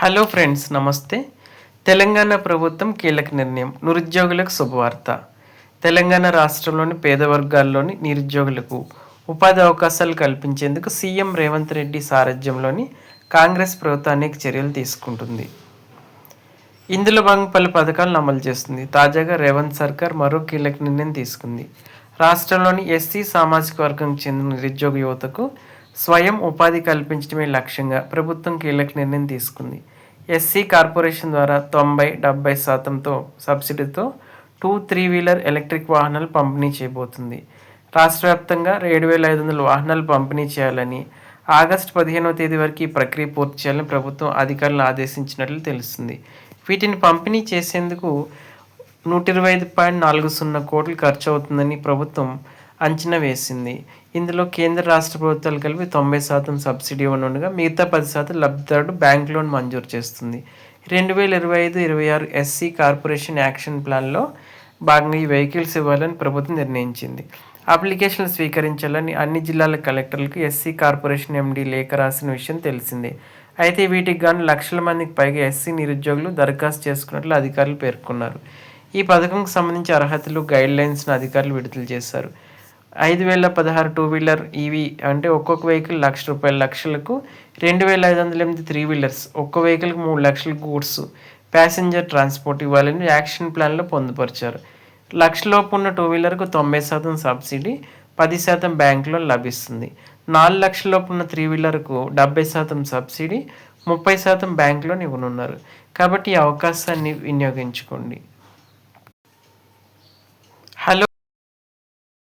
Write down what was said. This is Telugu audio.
హలో ఫ్రెండ్స్, నమస్తే. తెలంగాణ ప్రభుత్వం కీలక నిర్ణయం. నిరుద్యోగులకు శుభవార్త. తెలంగాణ రాష్ట్రంలోని పేద వర్గాల్లోని నిరుద్యోగులకు ఉపాధి అవకాశాలు కల్పించేందుకు సీఎం రేవంత్ రెడ్డి సారథ్యంలోని కాంగ్రెస్ ప్రభుత్వం అనేక చర్యలు తీసుకుంటుంది. ఇందులో భాగంగా పలు పథకాలను అమలు చేస్తుంది. తాజాగా రేవంత్ సర్కార్ మరో కీలక నిర్ణయం తీసుకుంది. రాష్ట్రంలోని ఎస్సీ సామాజిక వర్గంకు చెందిన నిరుద్యోగ యువతకు స్వయం ఉపాధి కల్పించడమే లక్ష్యంగా ప్రభుత్వం కీలక నిర్ణయం తీసుకుంది. ఎస్సీ కార్పొరేషన్ ద్వారా 90-70% సబ్సిడీతో 2-3 వీలర్ ఎలక్ట్రిక్ వాహనాలు పంపిణీ చేయబోతుంది. రాష్ట్ర వ్యాప్తంగా 7,500 వాహనాలు పంపిణీ చేయాలని, ఆగస్టు 15వ తేదీ వరకు ఈ ప్రక్రియ పూర్తి చేయాలని ప్రభుత్వం అధికారులను ఆదేశించినట్లు తెలుస్తుంది. వీటిని పంపిణీ చేసేందుకు 125.40 కోట్లు ఖర్చు అవుతుందని ప్రభుత్వం అంచనా వేసింది. ఇందులో కేంద్ర రాష్ట్ర ప్రభుత్వాలు కలిపి 90% సబ్సిడీ ఇవ్వనుండగా మిగతా 10% లబ్ధిదారుడు బ్యాంక్ లోన్ మంజూరు చేస్తుంది. 2025-26 ఎస్సీ కార్పొరేషన్ యాక్షన్ ప్లాన్లో భాగంగా ఈ వెహికల్స్ ఇవ్వాలని ప్రభుత్వం నిర్ణయించింది. అప్లికేషన్లు స్వీకరించాలని అన్ని జిల్లాల కలెక్టర్లకు ఎస్సీ కార్పొరేషన్ ఎండీ లేఖ రాసిన విషయం తెలిసిందే. అయితే వీటికి గాను లక్షల మందికి పైగా ఎస్సీ నిరుద్యోగులు దరఖాస్తు చేసుకున్నట్లు అధికారులు పేర్కొన్నారు. ఈ పథకంకు సంబంధించి అర్హతలు, గైడ్లైన్స్ను అధికారులు విడుదల చేశారు. 5,016 టూ వీలర్ ఈవీ అంటే ఒక్కొక్క వెహికల్ ₹1,00,000 లక్షలకు, 2,508 త్రీ వీలర్స్ ఒక్కో వెహికల్కి 3 లక్షల గూడ్స్ ప్యాసింజర్ ట్రాన్స్పోర్ట్ ఇవ్వాలని యాక్షన్ ప్లాన్లో పొందుపరిచారు. లక్షలోపు ఉన్న టూ వీలర్కు 90% సబ్సిడీ, 10% బ్యాంకులో లభిస్తుంది. 4 లక్షలలోపు ఉన్న త్రీ వీలర్కు 70% సబ్సిడీ, 30% బ్యాంకులో ఇవ్వనున్నారు. కాబట్టి ఈ అవకాశాన్ని వినియోగించుకోండి.